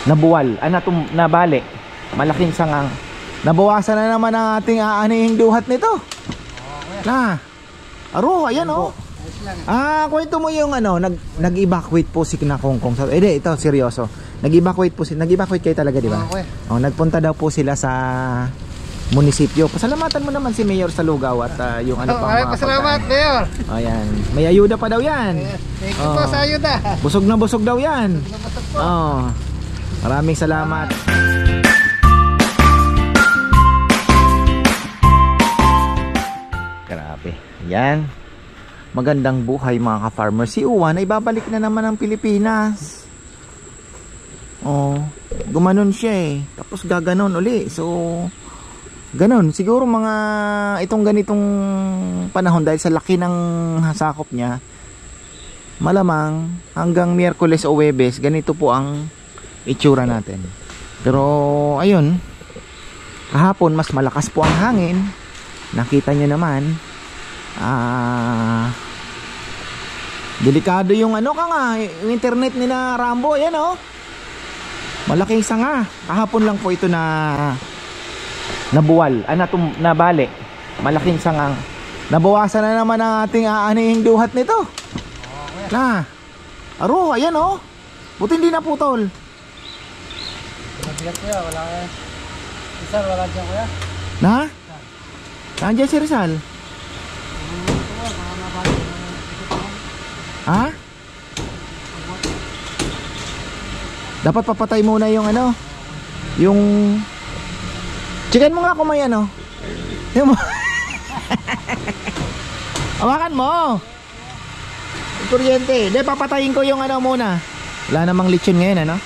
nabuwal, nabali, malaking sangang. Nabawasan na naman ang ating aanihing duhat nito. Na, aro, ayan oh. Kwento mo yung ano, nag-evacuate po si Kinakongkong. Ito, seryoso. Nag-evacuate kayo talaga, di ba? Nagpunta daw po sila sa munisipyo. Pasalamatan mo naman si Mayor Salugao at yung ano pa. Pasalamat, Mayor. Ayan, may ayuda pa daw yan. Thank you po sa ayuda. Busog na busog daw yan. Maraming salamat. Grabe. Yan. Magandang buhay mga ka-farmer. Si Uwan ay babalik na naman ng Pilipinas. Gumanon siya eh. Tapos gaganon uli. So, ganon. Siguro mga itong ganitong panahon dahil sa laki ng sakop niya, malamang hanggang Miyerkules o Huwebes, ganito po ang itsura natin. Pero, ayun. Kahapon, mas malakas po ang hangin. Nakita nyo naman. Delikado yung ano ka nga, yung internet ni na Rambo, yan oh. Malaking sanga. Kahapon lang po ito na nabuwal, nabali, malaking sangang. Nabawasan na naman ang ating aanihing duhat nito. Na, aro, ayan oh. Buti hindi naputol. Mabigat kuya, wala kaya. Rizal, wala dyan kuya. Na? Nandiyan si Rizal. Ha? Dapat papatay muna yung ano, yung chicken mo nga kung may ano. Yung hawakan mo. Yung kuryente. Hindi, papatayin ko yung ano muna. Wala namang lechon ngayon ano.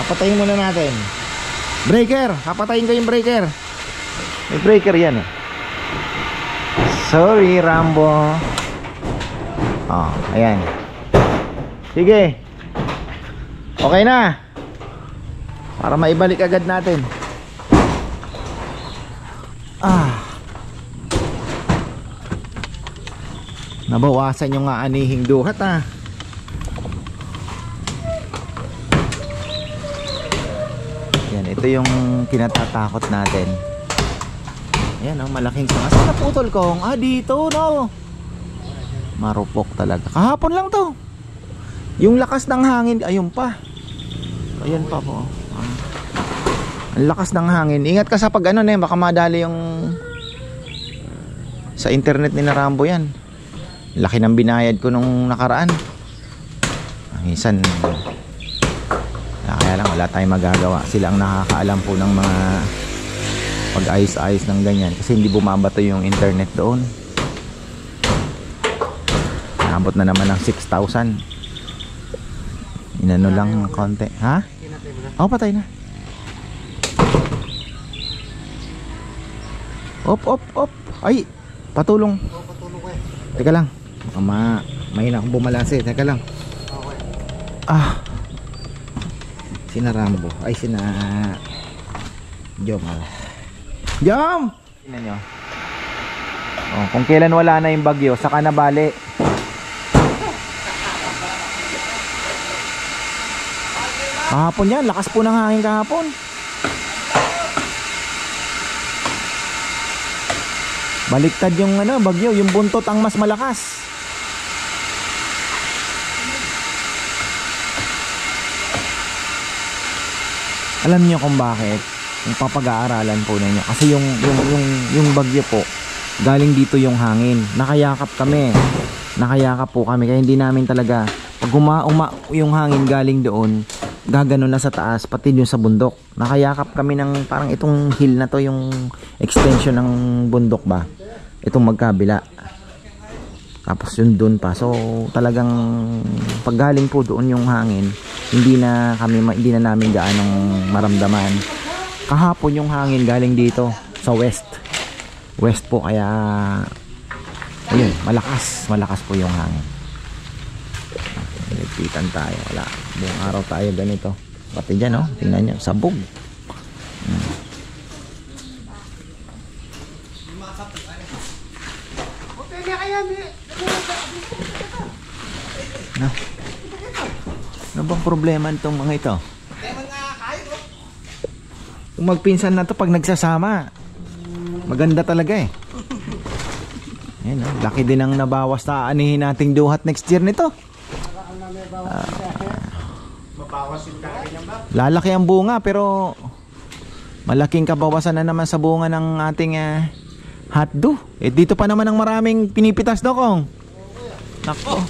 Papatayin muna natin. Breaker, papatayin ko yung breaker. May breaker yan eh. Sorry Rambo. Ayan. Sige. Okay na. Para maibalik agad natin. Nabawasan yung aanihing duhat Yan, ito yung kinatatakot natin. Ayan malaking sanga. Saan naputol kong? Dito no. Marupok talaga. Kahapon lang to. Yung lakas ng hangin, ayun pa. Ayan pa po. Ang lakas ng hangin. Ingat ka sa pag ano baka madali yung sa internet ni na Rambo yan. Laki ng binayad ko nung nakaraan. Minsan kaya lang wala tayong magagawa. Sila ang nakakaalam po ng mga pag-ayos-ayos ng ganyan. Kasi hindi bumabato yung internet doon. Naabot na naman ng 6,000. Inano lang konti. Ha? Patay na. Op. Ay, patulong. Patulong ko Teka lang. Mahina akong bumalanse. Teka lang. Sina Rambo. Ay, sina Jom. Jom! Tingnan nyo. Kung kailan wala na yung bagyo, saka nabali. Kahapon yan, lakas po ng hangin kahapon. Baliktad yung bagyo, yung buntot ang mas malakas. Alam niyo kung bakit? Yung papag-aaralan po ninyo. Kasi yung bagyo po, galing dito yung hangin. Nakayakap po kami. Kaya hindi namin talaga, pag yung hangin galing doon, gaganon na sa taas, pati yung sa bundok. Nakayakap kami ng parang itong hill na to, yung extension ng bundok ba, itong magkabila, tapos yun doon pa. So talagang pag galing po doon yung hangin, hindi na namin gaanong maramdaman. Kahapon yung hangin galing dito sa west po, kaya ayun, malakas po yung hangin. Nagpitan tayo, wala, buong araw tayo ganito. Pati dyan tingnan nyo, sabog. Ano bang problema nitong mga ito? Kung magpinsan na to pag nagsasama, maganda talaga eh. Yan, oh. Laki din ang nabawas na anihin nating duhat next year nito. Lalaki ang bunga pero malaking kabawasan na naman sa bunga ng ating hotdo. Eh dito pa naman ang maraming pinipitas do kong. Nako.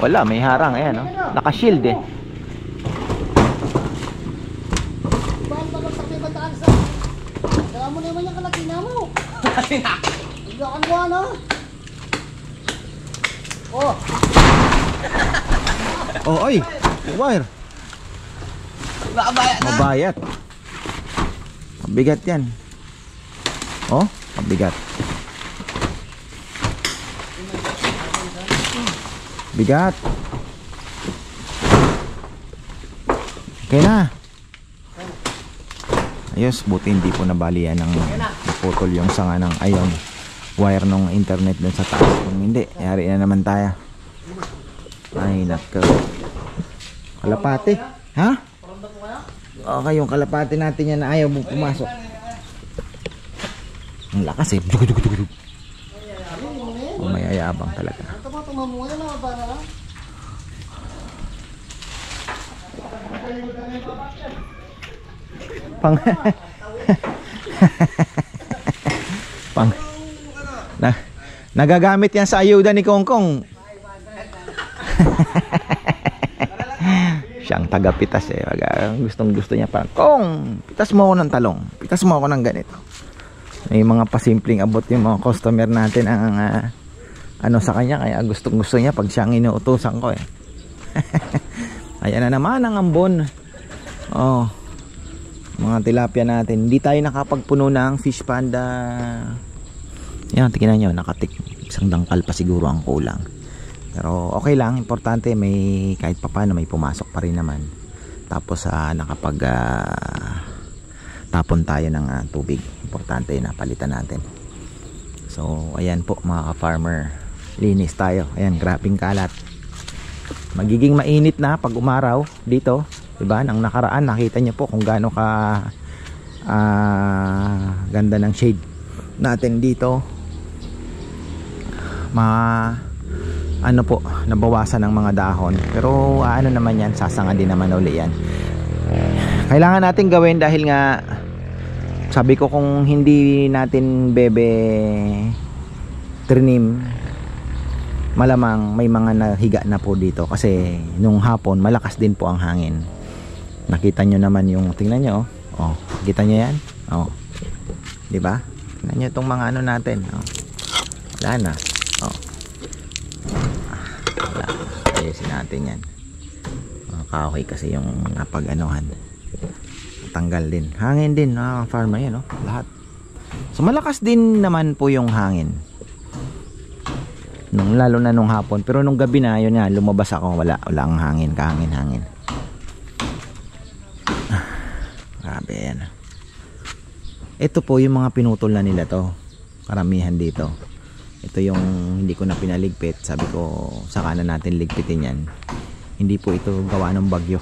Wala, may harang ayan oh. Naka-shield eh. Dala mo naman yung kalakina mo. Iyakan mo ano? Oh. Oh, oy. Wire. Mabayat. Mabigat yan. Oh, mabigat. Bigat. Okay na. Ayos, buti hindi po nabalian ng naputol yung sanga ng ayon wire ng internet dun sa taas. Kung hindi, yari na naman tayo. Ay, nako. Kalapate. Ha? Okay, yung kalapate natin yan na ayaw mo pumasok. Ang lakas eh. Mayayabang talaga. Pang pang nagagamit yan sa ayuda ni Kongkong. Siyang tagapitas eh. Gustong gusto niya parang, Kong, pitas mo ako ng talong, pitas mo ako ng ganito. May mga pasimpleng abot yung mga customer natin ang ano sa kanya, kaya gustong gusto niya pag siyang inuutosan ko eh. Ayan na naman ang ambon. Oh, mga tilapia natin. Hindi tayo nakapagpuno ng fish panda. Yan, tingnan nyo, nakatik. Isang dangkal pa siguro ang kulang. Pero okay lang, importante may kahit papaano may pumasok pa rin naman. Tapos nakapag tapon tayo ng tubig. Importante na palitan natin. So ayan po mga ka-farmer, linis tayo. Ayan, grabing kalat. Magiging mainit na pag umaraw dito, diba? Nang nakaraan nakita niyo po kung gaano ka ganda ng shade natin dito. Ano po, nabawasan ng mga dahon. Pero ano naman yan, sasanga din naman uli yan. Kailangan natin gawin dahil nga sabi ko kung hindi natin bebe trinim, malamang may mga nahiga na po dito. Kasi nung hapon malakas din po ang hangin. Nakita nyo naman yung, tingnan nyo oh. Oh, kita nyo yan? Oh. Diba? Tingnan nyo itong mga ano natin. Oh. Wala na. Oh. Wala. Ayusin natin yan. Kahoy kasi yung napag-anuhan. Tanggal din. Hangin din. Farmer yan. Oh. Lahat. So malakas din naman po yung hangin. Lalo na nung hapon. Pero nung gabi na, yun nga, lumabas ako. Wala ang hangin. Kahangin-hangin. Grabe yan. Ito po yung mga pinutol na nila to. Karamihan dito. Ito yung hindi ko na pinaligpit. Sabi ko saka na natin ligpitin yan. Hindi po ito gawa ng bagyo.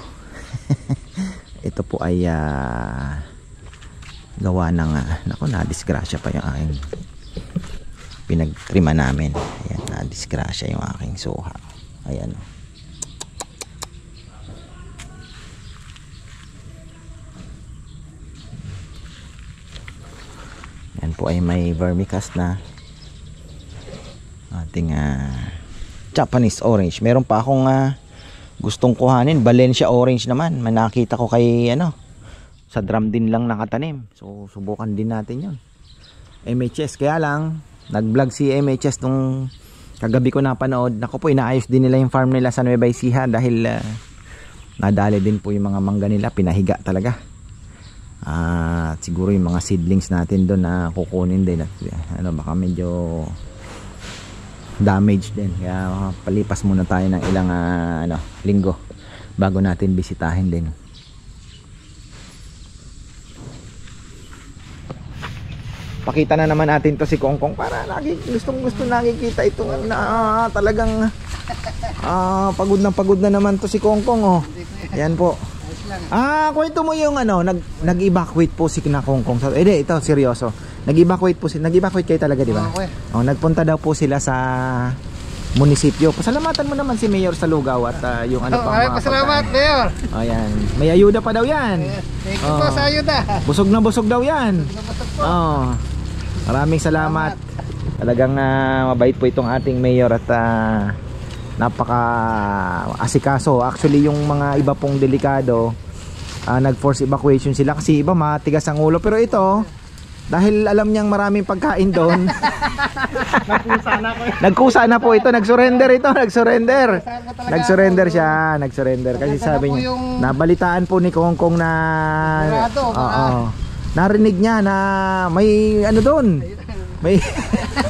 Ito po ay gawa ng naku, na-disgrasya pa yung aking pinagtrima namin. Ayan, na-disgrasya yung aking suha. Ayan. Yan po ay may vermicast na ating Japanese orange. Meron pa akong gustong kuhanin, Valencia orange naman. May nakita ko kay sa drum din lang nakatanim. So subukan din natin 'yon. MHS, kaya lang nag-vlog si MHS nung kagabi ko napanood. Nako po, inaayos din nila yung farm nila sa Nueva Ecija dahil nadali din po yung mga mangga nila, pinahiga talaga. Siguro yung mga seedlings natin doon na kukunin din at baka medyo damage din, kaya palipas muna tayo ng ilang linggo bago natin bisitahin din. Pakita na naman natin to si Kongkong para lagi gustong nakikita itong talagang Pagod na naman to si Kongkong, oh. Ayan po. Ayos lang. Kwento mo yung ano, nag-evacuate po si Kina Kongkong. Ito, seryoso. Nag-evacuate kayo talaga, di ba? Okay. Nagpunta daw po sila sa munisipyo. Pasalamatan mo naman si Mayor Salugao at yung ano pa. Maraming pasalamat, Mayor. Ayan. May ayuda pa daw yan. Thank you po sa ayuda. Busog na busog daw yan. Nabasag po. Maraming salamat. Talagang mabait po itong ating mayor at napaka asikaso. Actually yung mga iba pong delikado nag-force evacuation sila kasi iba matigas ang ulo. Pero ito, dahil alam niyang maraming pagkain doon, nagkusa na po ito. Nag-surrender siya. Nag-surrender kasi sabi niya, nabalitaan po ni Kongkong na narinig niya na may ano doon, may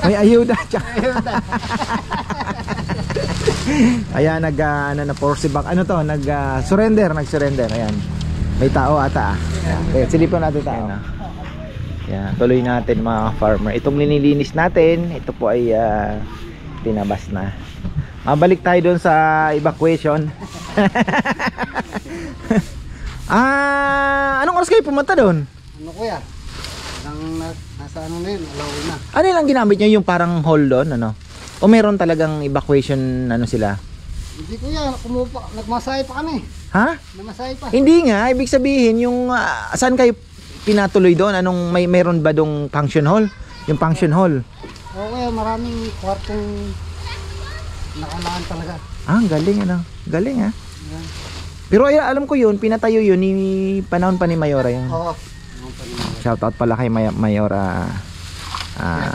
ayuda. Ayan, nag-surrender. Ayan, may tao ata. Ayan, silipin natin tao. Ayan, tuloy natin mga farmer. Itong linilinis natin, ito po ay tinabas na. Mabalik tayo doon sa evacuation. Anong oras kayo pumunta doon? Ano kuya? Nasa ano na yun, alaw na. Ano lang ginamit nyo, yung parang hall doon, ano? O meron talagang evacuation, ano sila? Hindi kuya, nagmasahe pa kami. Ha? Namasahe pa. Hindi nga, ibig sabihin yung saan kayo pinatuloy doon? Mayroon ba dong function hall? Yung function hall. Oo kuya, maraming kwartong nakalaan talaga. Ang galing ano. Galing ha. Yan. Pero alam ko yun, pinatayo yun ni panahon pa ni Mayora yun. Oo. Shoutout pala kay Mayora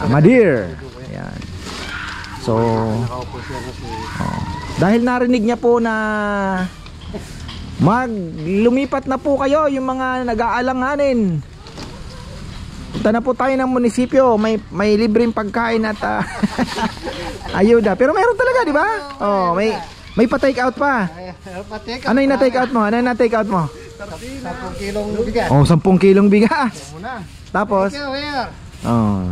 Madir. Ayan. So, dahil narinig niya po na lumipat na po kayo yung mga nag-aalanganin. Punta na po tayo ng munisipyo, may libreng pagkain at ayuda. Pero meron talaga, di ba? May pa-take out pa. Ano yung na-take out mo? 10 kilong bigas. 10 kilong bigas. Tapos, Thank you, Mayor.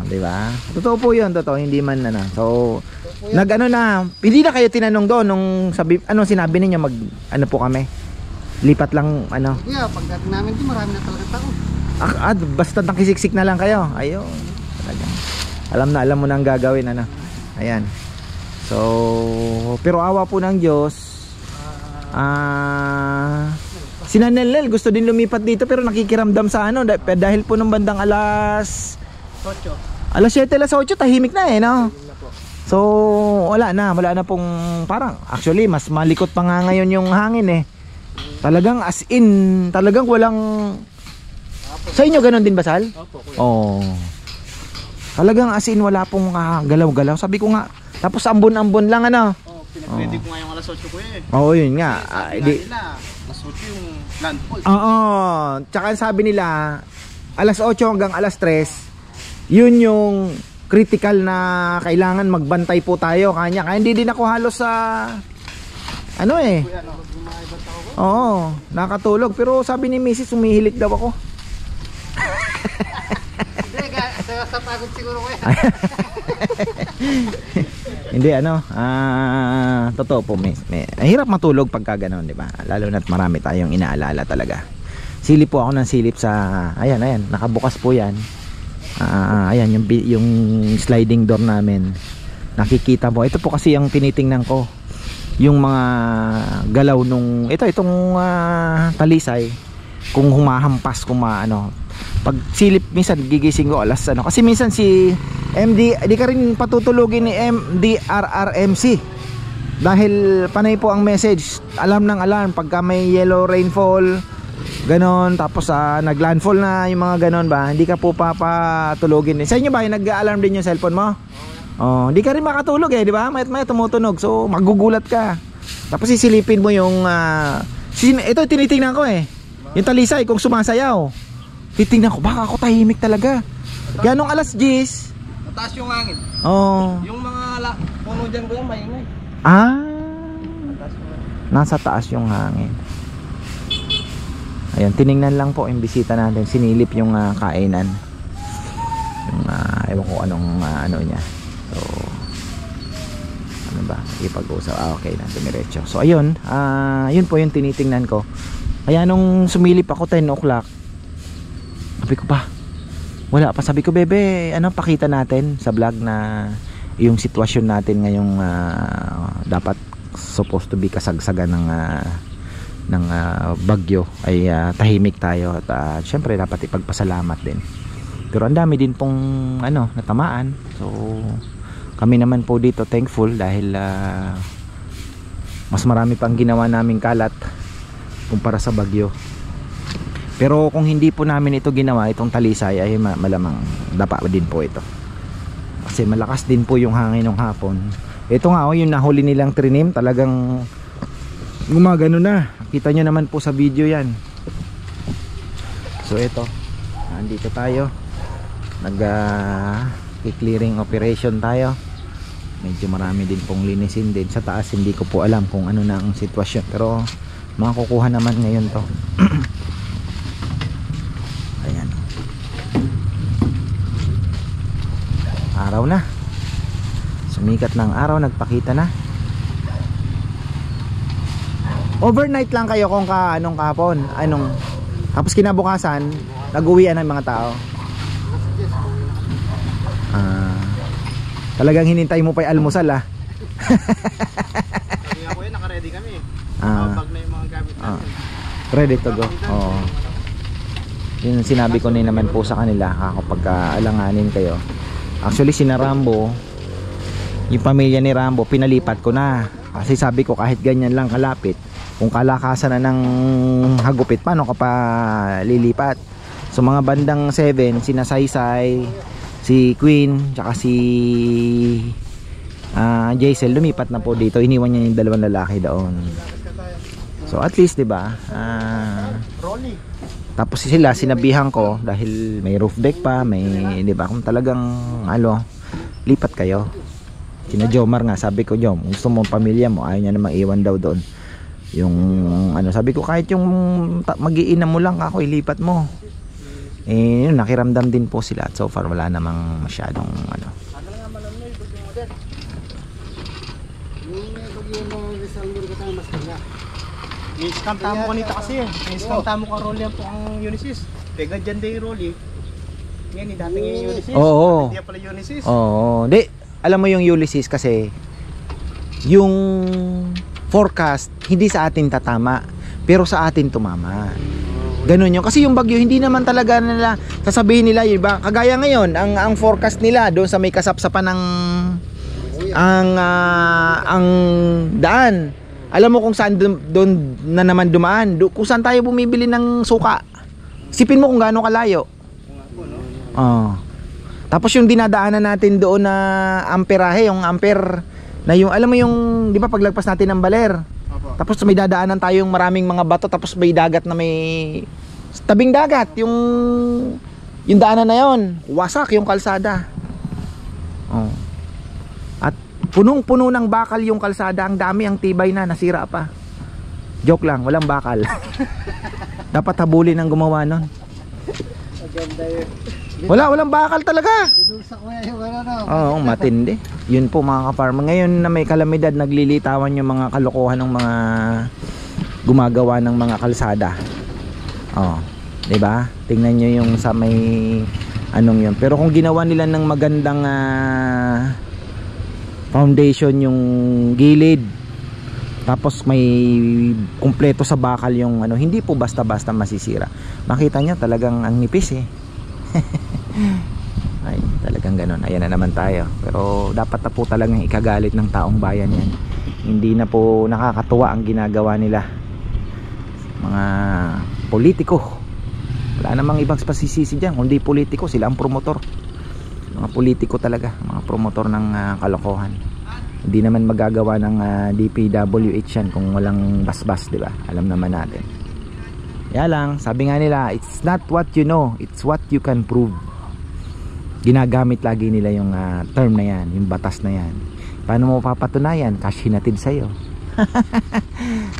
di ba? Totoo po 'yun, totoo, hindi man So, hindi na kayo tinanong doon nung sinabi niyo po kami. Lipat lang Kuya, pagdating namin dito, marami na talaga tao. Basta nakisiksik na lang kayo. Ayun. Talaga. Alam mo na ang gagawin Ayan. So, pero awa po ng Diyos. Si Nanelel gusto din lumipat dito pero nakikiramdam sa dahil po ng bandang alas 7, alas 8 tahimik na no? So wala na pong parang actually mas malikot pa nga ngayon yung hangin talagang as in talagang walang sa inyo ganun din ba Sal? Opo. Talagang as in wala pong galaw-galaw sabi ko nga tapos ambon-ambon lang Pinag-ready ko nga yung alas 8 ko Oo yun nga alas 8 yung landfall. Tsaka sabi nila alas 8 hanggang alas 3 yun yung critical na kailangan magbantay po tayo kaya hindi din ako halos sa nakatulog pero sabi ni Mrs. umihilik daw ako. Sa pagod siguro kuya. Hindi totoo po hirap matulog pagka ganoon, di ba? Lalo na't marami tayong inaalala talaga. Silip po ako ng silip sa ayan, nakabukas po 'yan. Ayan yung sliding door namin. Nakikita mo. Ito po kasi yung tinitingnan ko. Yung mga galaw nung itong talisay kung humahampas pag silip minsan gigising ko alas kasi minsan si MD di ka rin patutulugin ni MDRRMC dahil panay po ang message alam pagka may yellow rainfall ganon tapos naglandfall na yung mga ganon ba hindi ka po papatulugin sa inyo ba nag-alarm din yung cellphone mo? Hindi ka rin makatulog di ba? May tumutunog so magugulat ka tapos sisilipin mo yung ito tinitingnan ko yung talisay kung sumasayaw titingnan ko baka ako tahimik talaga kaya nung alas 10 Mataas yung hangin. Yung mga puno dyan ko yan maingay. Nasa taas yung hangin. Ayun, tiningnan lang po yung bisita natin. Sinilip yung kainan. Yung ewan ko anong niya. So ba? Ipag-usap. Okay na, dumiretso. So ayun, yun po yung tinitingnan ko. Kaya nung sumilip ako 10 o'clock, sabi ko pa, wala pa. Sabi ko, bebe, ano, pakita natin sa vlog na yung sitwasyon natin ngayong dapat supposed to be kasagsagan ng bagyo ay tahimik tayo at syempre dapat ipagpasalamat din. Pero ang dami din pong natamaan. So kami naman po dito thankful dahil mas marami pang ginawa naming kalat kumpara sa bagyo. Pero kung hindi po namin ito ginawa, itong talisay, ay malamang dapa din po ito. Kasi malakas din po yung hangin ng hapon. Ito nga, yung nahuli nilang trinim, talagang gumagano na. Kita nyo naman po sa video yan. So ito, nandito tayo. Nag-clearing operation tayo. Medyo marami din pong linisin din. Sa taas hindi ko po alam kung ano na ang sitwasyon. Pero makukuha naman ngayon to. Ayan. Araw na. Sumikat ng araw, nagpakita na. Overnight lang kayo kung anong kahapon. Tapos kinabukasan, nag-uwian ng mga tao. Talagang hinintay mo pa yung almusal Sabi ako naka-ready kami. Bag na yung mga gamit natin. Ready to go. Oo. Yun sinabi ko naman po sa kanila kapag alanganin kayo. Actually sina Rambo, yung pamilya ni Rambo, pinalipat ko na. Kasi sabi ko kahit ganyan lang kalapit, kung kalakasan na ng hagupit, paano ka pa lilipat? So mga bandang 7, sina Saysay, si Queen, tsaka si Jaisel, lumipat na po dito. Iniwan niya yung dalawang lalaki doon. So at least 'di ba? Tapos sila sinabihan ko dahil may roof deck pa, may 'di ba, kung talagang lipat kayo. Sina Jomar nga, sabi ko, Jom, gusto mo pamilya mo, ayaw niya na maiwan daw doon. Yung sabi ko kahit yung mag-iina mo lang ako ilipat mo. Yun, nakiramdam din po sila at so far wala namang masyadong May scam tamo kanita kasi May scam tamo ka Rolly po ang Unisys. Pega dyan din yung Rolly. Ngayon, dating yung Unisys. Oo. Hindi pala Unisys. Oo. Di, alam mo yung Ulysses kasi yung forecast hindi sa atin tatama pero sa atin tumama. Ganun yun. Kasi yung bagyo hindi naman talaga nila sasabihin nila, iba. Kagaya ngayon, ang forecast nila doon sa may kasapsapan ng ang daan. Alam mo kung saan doon na naman dumaan, kung saan tayo bumibili ng suka. Sipin mo kung gaano kalayo. Tapos yung dinadaanan natin doon na amperahe, yung ampere na yung, alam mo yung, di ba paglagpas natin ng baler? Tapos may dadaanan tayong maraming mga bato, tapos may dagat na may tabing dagat, yung daanan na yon, wasak yung kalsada. At punong-puno ng bakal yung kalsada, ang dami, ang tibay na, nasira pa. Joke lang, walang bakal. Dapat habulin ang gumawa nun. Walang bakal talaga. Binusak mo yan yung Oo, matindi. Yun po mga ka-farmer. Ngayon na may kalamidad, naglilitawan yung mga kalokohan ng mga gumagawa ng mga kalsada. Di ba? Tingnan nyo yung sa may yun. Pero kung ginawa nila ng magandang foundation yung gilid, tapos may kumpleto sa bakal yung hindi po basta-basta masisira. Makita nyo talagang ang nipis ay talagang ganun. Ayan na naman tayo. Pero dapat na po talagang ikagalit ng taong bayan yan. Hindi na po nakakatuwa ang ginagawa nila mga politiko. Wala namang ibang pasisisi dyan kundi politiko. Sila ang promotor. Mga politiko talaga, mga promotor ng kalokohan. Hindi naman magagawa ng DPWH yan kung walang basbas, di ba? Alam naman natin. Kaya lang, sabi nga nila, it's not what you know, it's what you can prove. Ginagamit lagi nila yung term na yan, yung batas na yan. Paano mo papatunayan? Cash hinatid sa'yo.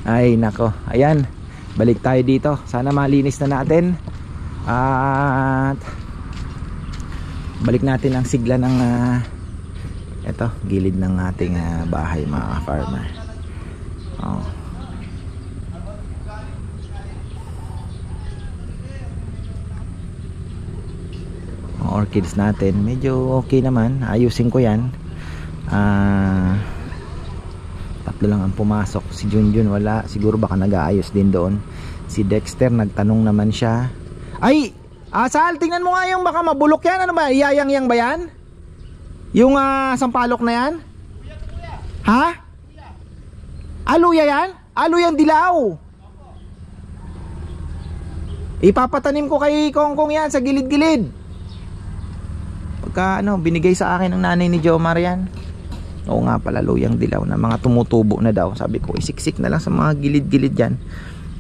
Ay nako, ayan, balik tayo dito. Sana malinis na natin. At balik natin ang sigla ng Ito, gilid ng ating bahay mga farmer. Oh. Mga orchids natin, medyo okay naman. Ayusin ko yan. Tatlo lang ang pumasok. Si Junjun wala. Siguro baka nag-aayos din doon. Si Dexter nagtanong naman siya. Ay! Asal, tingnan mo nga yung baka mabulok yan. Ano ba? Iyayang-yang ba yan? Yung sampalok na yan? Ha? Aluya yan? Aluyang dilaw. Ipapatanim ko kay Kongkong yan sa gilid-gilid. Pagka binigay sa akin ng nanay ni Jomar yan. Oo nga pala, luyang dilaw na mga tumutubo na daw. Sabi ko, isiksik na lang sa mga gilid-gilid dyan.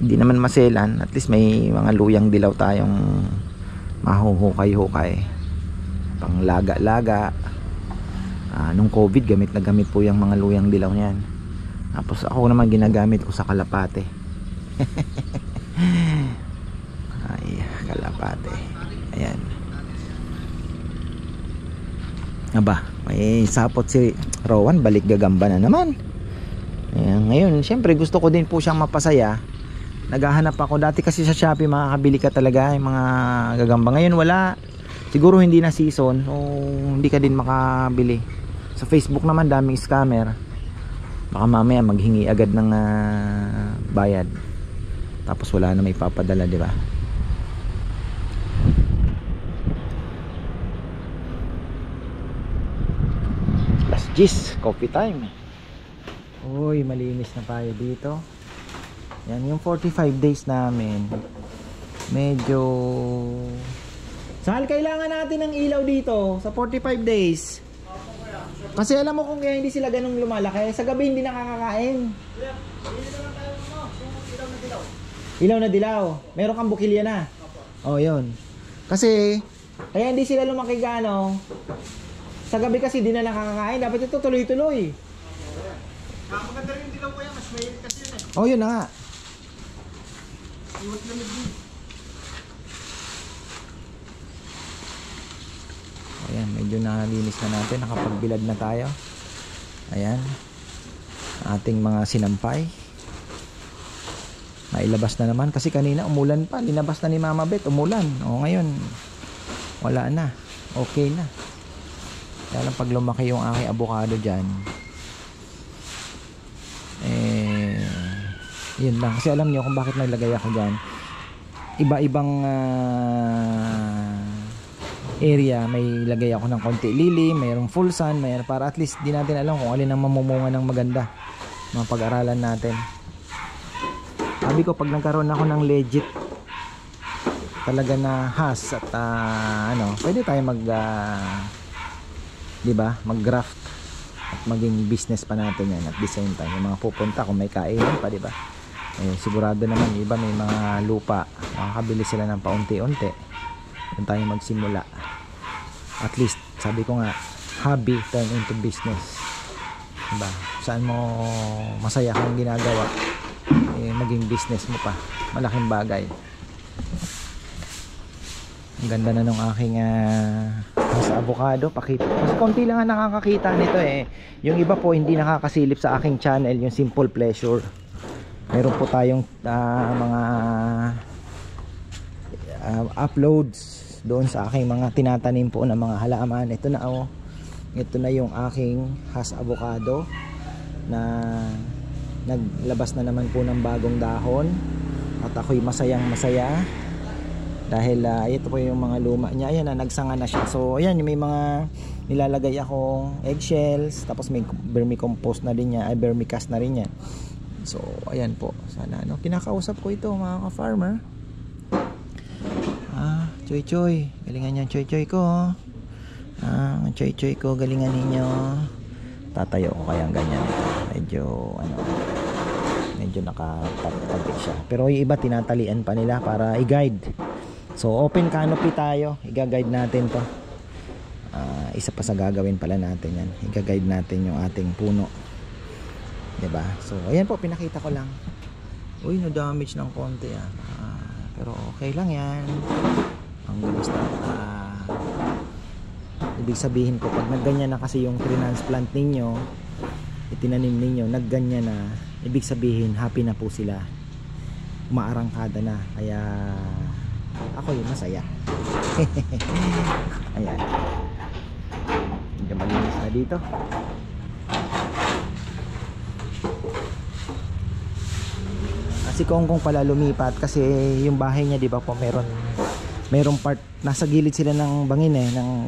Hindi naman maselan. At least may mga luyang dilaw tayong mahuhukay-hukay. Pang laga-laga. Nung COVID, gamit na gamit po yung mga luyang dilaw niyan. Tapos ako naman ginagamit ko sa kalapate. Ay, kalapate. Ayan. Aba, may sapot si Rowan, balik gagamba na naman. Ayan, ngayon, syempre gusto ko din po siyang mapasaya. Naghahanap ako dati kasi sa Shopee, makakabili ka talaga yung mga gagamba. Ngayon wala. Siguro hindi na season o hindi ka din makabili. Sa Facebook naman daming scammer. Baka mamaya maghingi agad ng bayad. Tapos wala na may papadala, di ba? Last gis, coffee time. Uy, malinis na tayo dito. Yan yung 45 days namin. Medyo Sal, kailangan natin ng ilaw dito sa 45 days. Kasi alam mo kung kaya hindi sila ganun lumalaki, sa gabi hindi nakakakain. Ilaw na dilaw. Meron kang bukilya na. Oh, yun. Kasi kaya hindi sila lumaki gaano. Sa gabi kasi hindi na nakakakain. Dapat ito tuloy-tuloy. Maganda rin yung dilaw ko yan. Mas mahilig kasi yun eh. Oh, yun na nga. Iwat lamig din. Ayan, medyo nalinis na natin. Nakapagbilad na tayo. Ayan. Ating mga sinampay. Nailabas na naman. Kasi kanina umulan pa. Linabas na ni Mama Beth. Umulan. O ngayon, wala na. Okay na. Kaya lang pag lumaki yung aking avocado dyan, yun lang. Kasi alam nyo kung bakit naglagay ako dyan. Iba-ibang area, may lagay ako ng konti lili, mayroong full sun, para at least di natin alam kung alin ang mamumunga ng maganda. Mga pag-aralan natin. Sabi ko pag nagkaroon ako ng legit talaga na has at pwede tayo di ba, mag-graft at maging business pa natin yan at the same time. Yung mga pupunta kung may kainan pa, di ba? Sigurado naman yung iba may mga lupa, makakabili sila ng paunti-unti. Doon tayo magsimula. At least, sabi ko nga, hobby turn into business. Diba? Saan mo masaya kang ginagawa, maging business mo pa. Malaking bagay. Ang ganda na nung aking sa avocado. Pakita. Kasi konti lang ang nakakakita nito Yung iba po hindi nakakasilip sa aking channel, yung Simple Pleasure. Meron po tayong mga uploads doon sa aking mga tinatanim po ng mga halaman. Ito na ito na yung aking has avocado na naglabas na naman po ng bagong dahon at ako'y masayang masaya dahil ito po yung mga luma niya. Ayan na, nagsanga na siya. So ayan, may mga nilalagay akong eggshells, tapos may vermicompost na din niya, vermicast na rin yan. So ayan po, sana kinakausap ko ito mga ka-farmer. Choy choy, galingan niyo choy choy ko. Choy choy ko, galingan ninyo. Tatayo ko kaya ganyan ito. Medyo nakatabi siya. Pero yung iba tinatalian pa nila para i-guide. So open canopy tayo, i-guide natin to. Isa pa sa gagawin pala natin yan. I-guide natin yung ating puno. 'Di ba? So ayan po, pinakita ko lang. Uy, no damage ng konti pero okay lang yan. Ang basta ibig sabihin po pag nagganyan na kasi yung transplant ninyo, itinanim ninyo, nagganyan na, ibig sabihin happy na po sila, umaarangkada na, kaya ako yung masaya. Ayan, medyo malinis na dito. Si Kongkong pala lumipat kasi yung bahay niya, di ba po, merong part nasa gilid sila ng bangin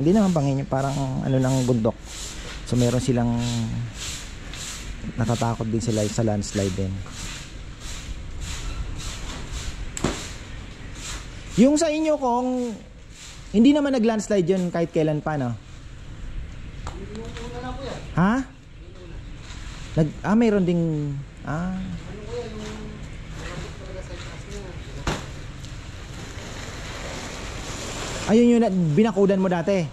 hindi naman bangin, parang ano ng bundok. So meron silang natatakot din sila sa landslide din. Yung sa inyo Kong, hindi naman nag-landslide yun kahit kailan pa, no? Ha? Mayroon ding ayun yung binakudan mo dati.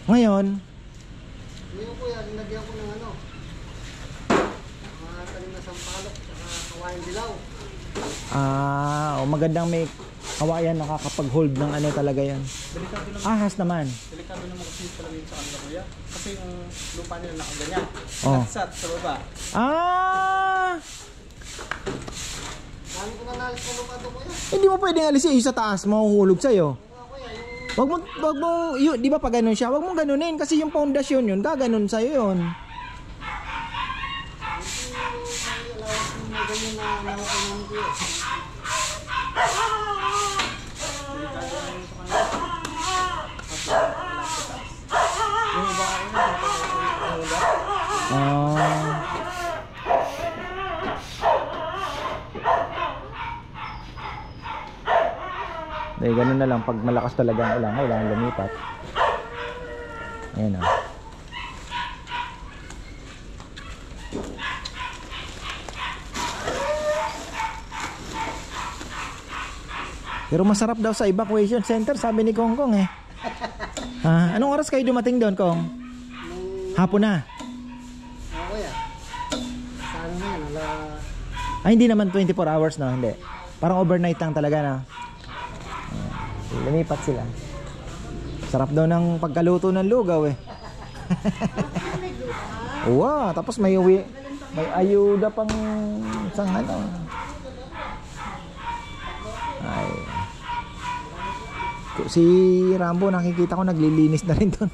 Ngayon kuya, nilagyan ko ng ano, mga tanim na sampalok at kawain dilaw. Magandang may kawayan, nakakapag-hold ng ano talaga yan. Ahas naman. Delikado naman kasi talaga yun sa kanila kuya. Kasi yung lupa nila nakaganyan. Oh. Nagsat sa baba. Dami ko na nalis ng lupa doon kuya. Hindi mo pwedeng alisin sa taas, mahuhulog sa'yo. Wag mo, yun, di ba pag ganun siya, wag mong ganunin kasi yung pundasyon yun, gaganon sa'yo yun. Dahil ganun na lang, pag malakas talaga ang ulan, kailangan lumipat. Ayan o. Pero masarap daw sa evacuation center, sabi ni Kongkong eh. Anong oras kayo dumating doon, Kong? Hapon na. Kuya, saan na yan? Hindi naman 24 hours na, hindi. Parang overnight lang talaga na. Lumipat sila. Sarap daw ng pagkaluto ng lugaw eh. Wow, tapos may ayuda pang isang ano. Ay. Si Rambo nakikita ko naglilinis na rin doon.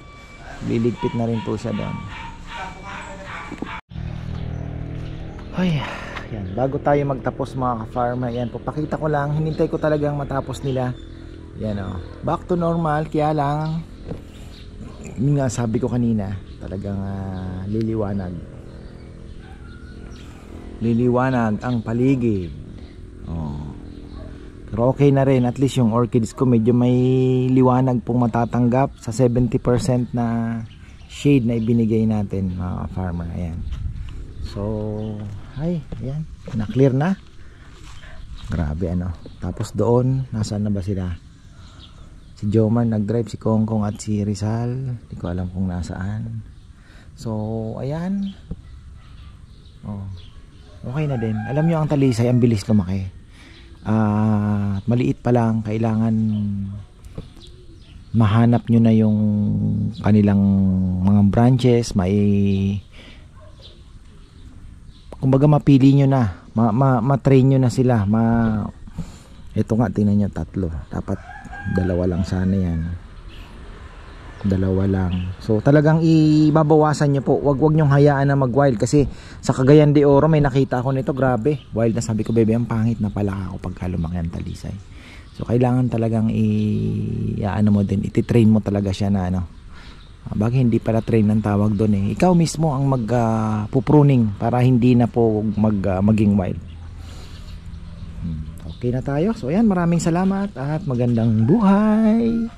Liligpit na rin po siya doon. Ay, yan. Bago tayo magtapos mga ka-farmer, yan po, pakita ko lang, hinintay ko talagang matapos nila. Yan o, back to normal, kaya lang yun nga sabi ko kanina, talagang liliwanag ang paligid. Pero okay na rin, at least yung orchids ko medyo may liwanag pong matatanggap sa 70% na shade na ibinigay natin mga farmer. Ayan, so ayan, na clear na, grabe ano. Tapos doon, nasaan na ba sila? Si Jomar nag-drive, si Kongkong at si Rizal, hindi ko alam kung nasaan. So ayan, okay na din. Alam nyo ang talisay, ang bilis lumaki. Maliit pa lang, kailangan mahanap nyo na yung kanilang mga branches, kumbaga mapili nyo na, ma-train nyo na sila. Ito nga, tingnan nyo, 3, dapat 2 lang sana yan, 2 lang. So talagang ibabawasan nyo po, wag nyong hayaan na mag-wild. Kasi sa Cagayan de Oro may nakita ako nito, grabe, wild na. Sabi ko, bebe, ang pangit na pala ako pagka lumaki ang talisay. So kailangan talagang mo din, ititrain mo talaga siya na ano. Bagay hindi pala train ang tawag doon eh. Ikaw mismo ang pupruning para hindi na po maging wild. Okay na tayo. So ayan, maraming salamat at magandang buhay.